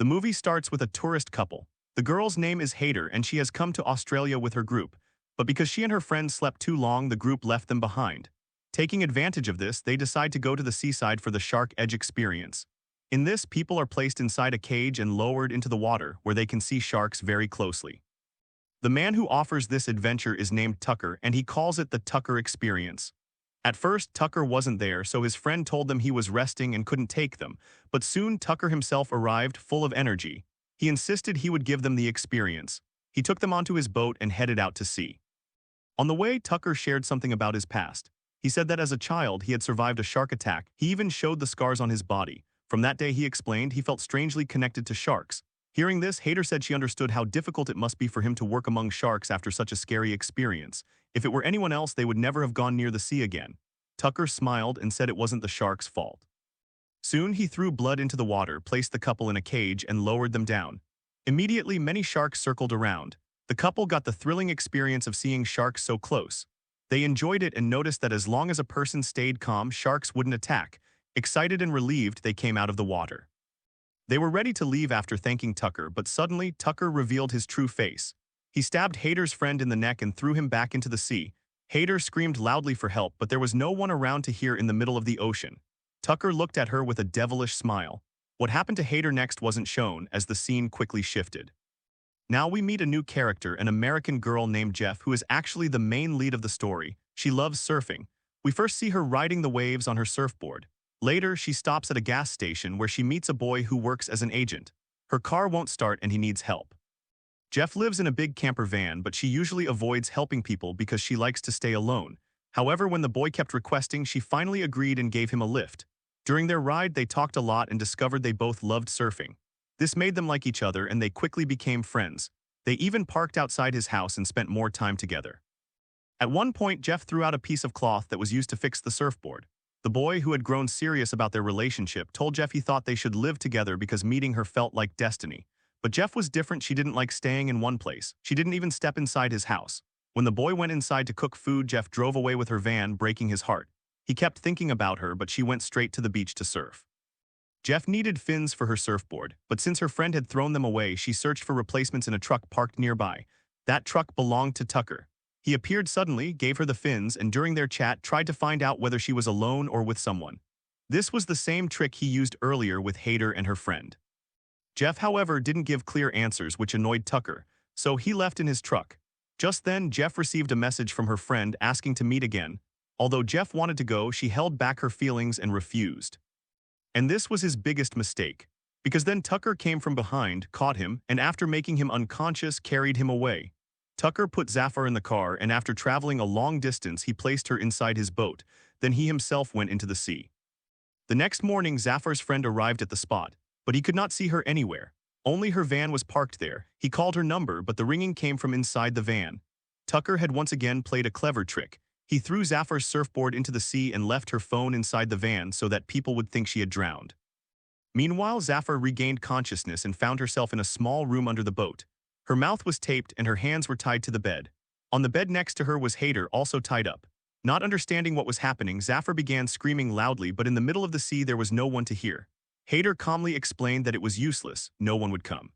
The movie starts with a tourist couple. The girl's name is Hader and she has come to Australia with her group. But because she and her friends slept too long, the group left them behind. Taking advantage of this, they decide to go to the seaside for the Shark Edge experience. In this, people are placed inside a cage and lowered into the water where they can see sharks very closely. The man who offers this adventure is named Tucker and he calls it the Tucker Experience. At first, Tucker wasn't there, so his friend told them he was resting and couldn't take them, but soon Tucker himself arrived full of energy. He insisted he would give them the experience. He took them onto his boat and headed out to sea. On the way, Tucker shared something about his past. He said that as a child, he had survived a shark attack. He even showed the scars on his body. From that day, he explained, he felt strangely connected to sharks. Hearing this, Hader said she understood how difficult it must be for him to work among sharks after such a scary experience. If it were anyone else, they would never have gone near the sea again. Tucker smiled and said it wasn't the shark's fault. Soon, he threw blood into the water, placed the couple in a cage, and lowered them down. Immediately, many sharks circled around. The couple got the thrilling experience of seeing sharks so close. They enjoyed it and noticed that as long as a person stayed calm, sharks wouldn't attack. Excited and relieved, they came out of the water. They were ready to leave after thanking Tucker, but suddenly, Tucker revealed his true face. He stabbed Hader's friend in the neck and threw him back into the sea. Hader screamed loudly for help, but there was no one around to hear in the middle of the ocean. Tucker looked at her with a devilish smile. What happened to Hader next wasn't shown, as the scene quickly shifted. Now we meet a new character, an American girl named Jeff, who is actually the main lead of the story. She loves surfing. We first see her riding the waves on her surfboard. Later, she stops at a gas station where she meets a boy who works as an agent. Her car won't start and he needs help. Jeff lives in a big camper van, but she usually avoids helping people because she likes to stay alone. However, when the boy kept requesting, she finally agreed and gave him a lift. During their ride, they talked a lot and discovered they both loved surfing. This made them like each other and they quickly became friends. They even parked outside his house and spent more time together. At one point, Jeff threw out a piece of cloth that was used to fix the surfboard. The boy, who had grown serious about their relationship, told Jeff he thought they should live together because meeting her felt like destiny. But Jeff was different. She didn't like staying in one place. She didn't even step inside his house. When the boy went inside to cook food, Jeff drove away with her van, breaking his heart. He kept thinking about her, but she went straight to the beach to surf. Jeff needed fins for her surfboard, but since her friend had thrown them away, she searched for replacements in a truck parked nearby. That truck belonged to Tucker. He appeared suddenly, gave her the fins, and during their chat tried to find out whether she was alone or with someone. This was the same trick he used earlier with Hader and her friend. Jeff, however, didn't give clear answers, which annoyed Tucker, so he left in his truck. Just then, Jeff received a message from her friend asking to meet again. Although Jeff wanted to go, she held back her feelings and refused. And this was his biggest mistake, because then Tucker came from behind, caught him, and after making him unconscious, carried him away. Tucker put Zafar in the car, and after traveling a long distance, he placed her inside his boat. Then he himself went into the sea. The next morning, Zafar's friend arrived at the spot, but he could not see her anywhere. Only her van was parked there. He called her number, but the ringing came from inside the van. Tucker had once again played a clever trick. He threw Zafar's surfboard into the sea and left her phone inside the van so that people would think she had drowned. Meanwhile, Zafar regained consciousness and found herself in a small room under the boat. Her mouth was taped and her hands were tied to the bed. On the bed next to her was Hader, also tied up. Not understanding what was happening, Zafar began screaming loudly, but in the middle of the sea there was no one to hear. Hader calmly explained that it was useless, no one would come.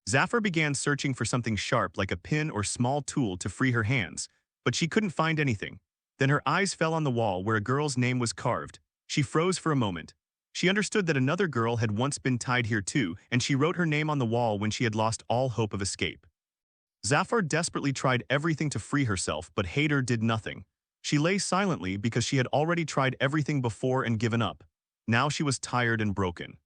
Zafar began searching for something sharp like a pin or small tool to free her hands, but she couldn't find anything. Then her eyes fell on the wall where a girl's name was carved. She froze for a moment. She understood that another girl had once been tied here too, and she wrote her name on the wall when she had lost all hope of escape. Zafar desperately tried everything to free herself, but Hader did nothing. She lay silently because she had already tried everything before and given up. Now she was tired and broken.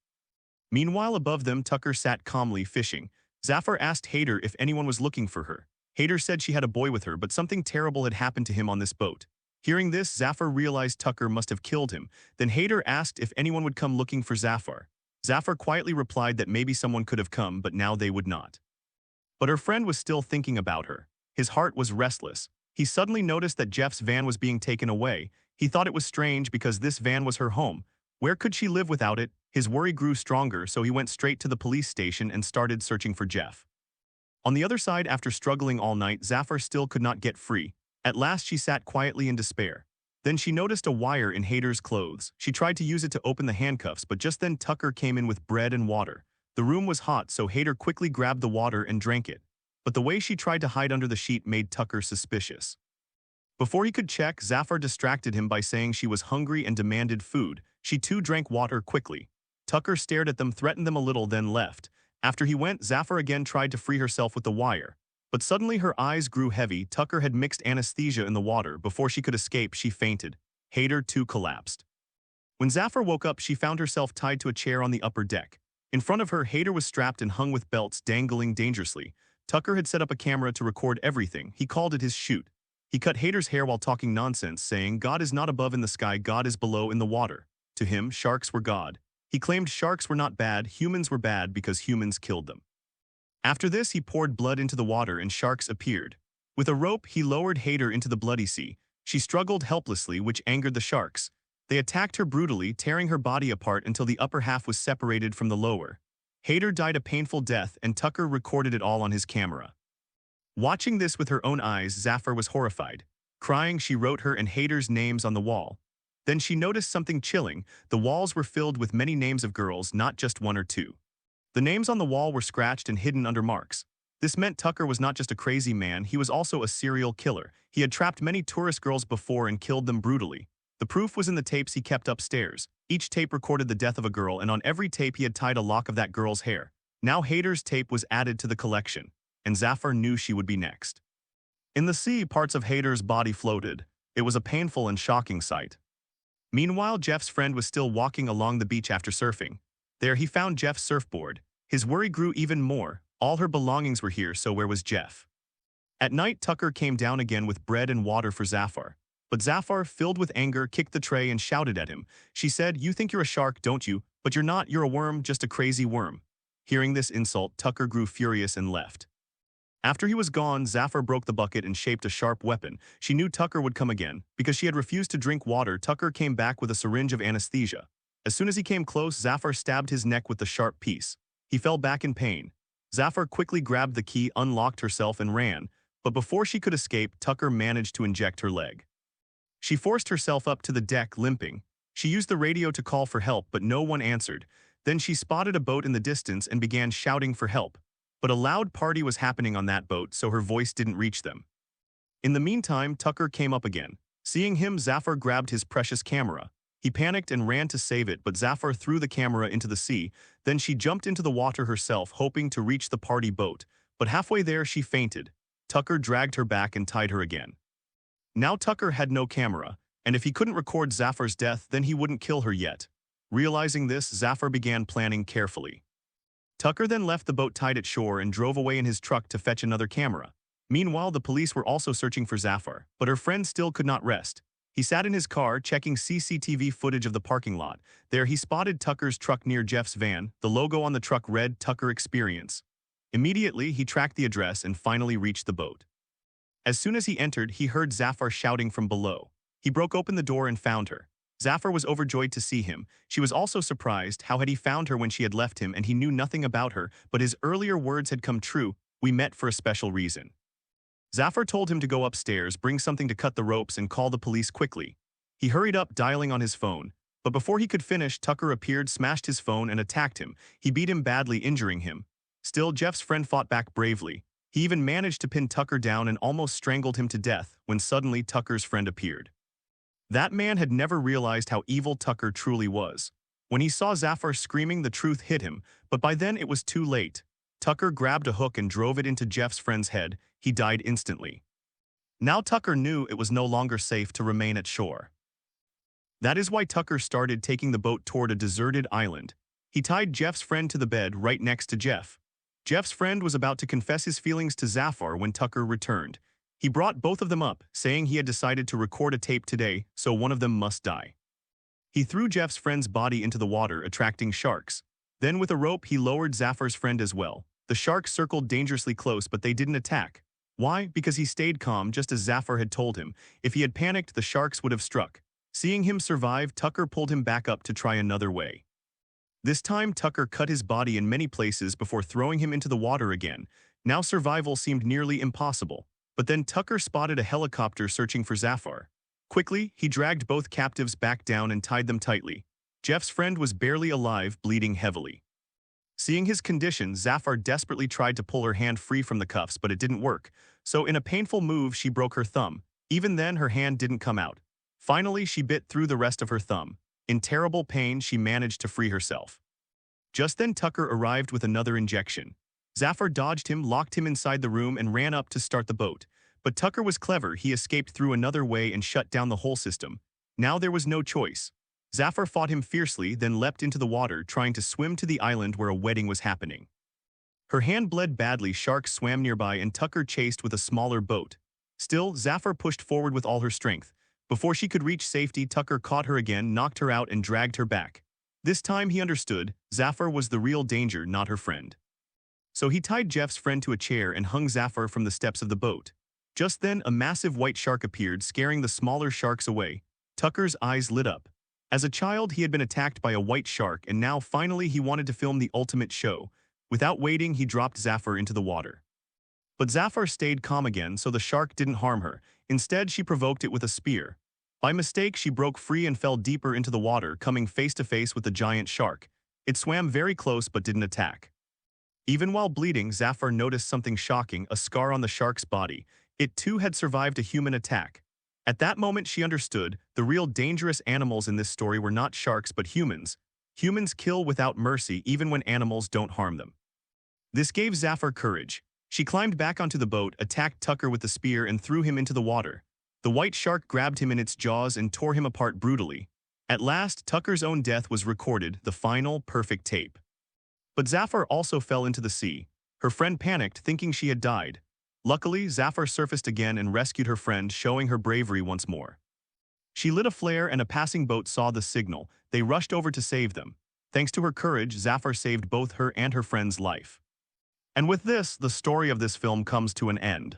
Meanwhile, above them, Tucker sat calmly fishing. Zafar asked Hader if anyone was looking for her. Hader said she had a boy with her, but something terrible had happened to him on this boat. Hearing this, Zafar realized Tucker must have killed him. Then Hader asked if anyone would come looking for Zafar. Zafar quietly replied that maybe someone could have come, but now they would not. But her friend was still thinking about her. His heart was restless. He suddenly noticed that Jeff's van was being taken away. He thought it was strange because this van was her home. Where could she live without it? His worry grew stronger, so he went straight to the police station and started searching for Jeff. On the other side, after struggling all night, Zafar still could not get free. At last, she sat quietly in despair. Then she noticed a wire in Hader's clothes. She tried to use it to open the handcuffs, but just then Tucker came in with bread and water. The room was hot, so Hader quickly grabbed the water and drank it. But the way she tried to hide under the sheet made Tucker suspicious. Before he could check, Zafar distracted him by saying she was hungry and demanded food. She too drank water quickly. Tucker stared at them, threatened them a little, then left. After he went, Zafar again tried to free herself with the wire. But suddenly her eyes grew heavy. Tucker had mixed anesthesia in the water. Before she could escape, she fainted. Hader too collapsed. When Zafar woke up, she found herself tied to a chair on the upper deck. In front of her, Hader was strapped and hung with belts dangling dangerously. Tucker had set up a camera to record everything. He called it his shoot. He cut Hader's hair while talking nonsense, saying, "God is not above in the sky, God is below in the water." To him, sharks were God. He claimed sharks were not bad, humans were bad because humans killed them. After this, he poured blood into the water and sharks appeared. With a rope, he lowered Hader into the bloody sea. She struggled helplessly, which angered the sharks. They attacked her brutally, tearing her body apart until the upper half was separated from the lower. Hader died a painful death, and Tucker recorded it all on his camera. Watching this with her own eyes, Zafar was horrified. Crying, she wrote her and Hader's names on the wall. Then she noticed something chilling. The walls were filled with many names of girls, not just one or two. The names on the wall were scratched and hidden under marks. This meant Tucker was not just a crazy man, he was also a serial killer. He had trapped many tourist girls before and killed them brutally. The proof was in the tapes he kept upstairs. Each tape recorded the death of a girl, and on every tape he had tied a lock of that girl's hair. Now Hader's tape was added to the collection, and Zafar knew she would be next. In the sea, parts of Hader's body floated. It was a painful and shocking sight. Meanwhile, Jeff's friend was still walking along the beach after surfing. There he found Jeff's surfboard. His worry grew even more. All her belongings were here, so where was Jeff? At night, Tucker came down again with bread and water for Zafar. But Zafar, filled with anger, kicked the tray and shouted at him. She said, "You think you're a shark, don't you? But you're not, you're a worm, just a crazy worm." Hearing this insult, Tucker grew furious and left. After he was gone, Zafar broke the bucket and shaped a sharp weapon. She knew Tucker would come again. Because she had refused to drink water, Tucker came back with a syringe of anesthesia. As soon as he came close, Zafar stabbed his neck with the sharp piece. He fell back in pain. Zafar quickly grabbed the key, unlocked herself, and ran. But before she could escape, Tucker managed to inject her leg. She forced herself up to the deck, limping. She used the radio to call for help, but no one answered. Then she spotted a boat in the distance and began shouting for help. But a loud party was happening on that boat, so her voice didn't reach them. In the meantime, Tucker came up again. Seeing him, Zafar grabbed his precious camera. He panicked and ran to save it, but Zafar threw the camera into the sea. Then she jumped into the water herself, hoping to reach the party boat. But halfway there, she fainted. Tucker dragged her back and tied her again. Now Tucker had no camera, and if he couldn't record Zafar's death, then he wouldn't kill her yet. Realizing this, Zafar began planning carefully. Tucker then left the boat tied at shore and drove away in his truck to fetch another camera. Meanwhile, the police were also searching for Zafar, but her friend still could not rest. He sat in his car, checking CCTV footage of the parking lot. There he spotted Tucker's truck near Jeff's van. The logo on the truck read Tucker Experience. Immediately, he tracked the address and finally reached the boat. As soon as he entered, he heard Zafar shouting from below. He broke open the door and found her. Zafar was overjoyed to see him. She was also surprised. How had he found her when she had left him and he knew nothing about her, but his earlier words had come true. "We met for a special reason." Zafar told him to go upstairs, bring something to cut the ropes, and call the police quickly. He hurried up, dialing on his phone. But before he could finish, Tucker appeared, smashed his phone, and attacked him. He beat him badly, injuring him. Still, Jeff's friend fought back bravely. He even managed to pin Tucker down and almost strangled him to death when suddenly Tucker's friend appeared. That man had never realized how evil Tucker truly was. When he saw Zafar screaming, the truth hit him, but by then it was too late. Tucker grabbed a hook and drove it into Jeff's friend's head. He died instantly. Now Tucker knew it was no longer safe to remain at shore. That is why Tucker started taking the boat toward a deserted island. He tied Jeff's friend to the bed right next to Jeff. Jeff's friend was about to confess his feelings to Zafar when Tucker returned. He brought both of them up, saying he had decided to record a tape today, so one of them must die. He threw Jeff's friend's body into the water, attracting sharks. Then with a rope, he lowered Zafar's friend as well. The sharks circled dangerously close, but they didn't attack. Why? Because he stayed calm, just as Zafar had told him. If he had panicked, the sharks would have struck. Seeing him survive, Tucker pulled him back up to try another way. This time, Tucker cut his body in many places before throwing him into the water again. Now survival seemed nearly impossible. But then Tucker spotted a helicopter searching for Zafar. Quickly, he dragged both captives back down and tied them tightly. Jeff's friend was barely alive, bleeding heavily. Seeing his condition, Zafar desperately tried to pull her hand free from the cuffs, but it didn't work. So in a painful move, she broke her thumb. Even then, her hand didn't come out. Finally, she bit through the rest of her thumb. In terrible pain, she managed to free herself. Just then, Tucker arrived with another injection. Zafar dodged him, locked him inside the room, and ran up to start the boat. But Tucker was clever. He escaped through another way and shut down the whole system. Now there was no choice. Zafar fought him fiercely, then leapt into the water, trying to swim to the island where a wedding was happening. Her hand bled badly, sharks swam nearby, and Tucker chased with a smaller boat. Still, Zafar pushed forward with all her strength. Before she could reach safety, Tucker caught her again, knocked her out, and dragged her back. This time he understood, Zafar was the real danger, not her friend. So he tied Jeff's friend to a chair and hung Zafar from the steps of the boat. Just then, a massive white shark appeared, scaring the smaller sharks away. Tucker's eyes lit up. As a child, he had been attacked by a white shark, and now finally he wanted to film the ultimate show. Without waiting, he dropped Zafar into the water. But Zafar stayed calm again, so the shark didn't harm her. Instead, she provoked it with a spear. By mistake, she broke free and fell deeper into the water, coming face to face with the giant shark. It swam very close but didn't attack. Even while bleeding, Zafar noticed something shocking, a scar on the shark's body. It too had survived a human attack. At that moment, she understood, the real dangerous animals in this story were not sharks but humans. Humans kill without mercy even when animals don't harm them. This gave Zafar courage. She climbed back onto the boat, attacked Tucker with the spear, and threw him into the water. The white shark grabbed him in its jaws and tore him apart brutally. At last, Tucker's own death was recorded, the final, perfect tape. But Zafar also fell into the sea. Her friend panicked, thinking she had died. Luckily, Zafar surfaced again and rescued her friend, showing her bravery once more. She lit a flare and a passing boat saw the signal. They rushed over to save them. Thanks to her courage, Zafar saved both her and her friend's life. And with this, the story of this film comes to an end.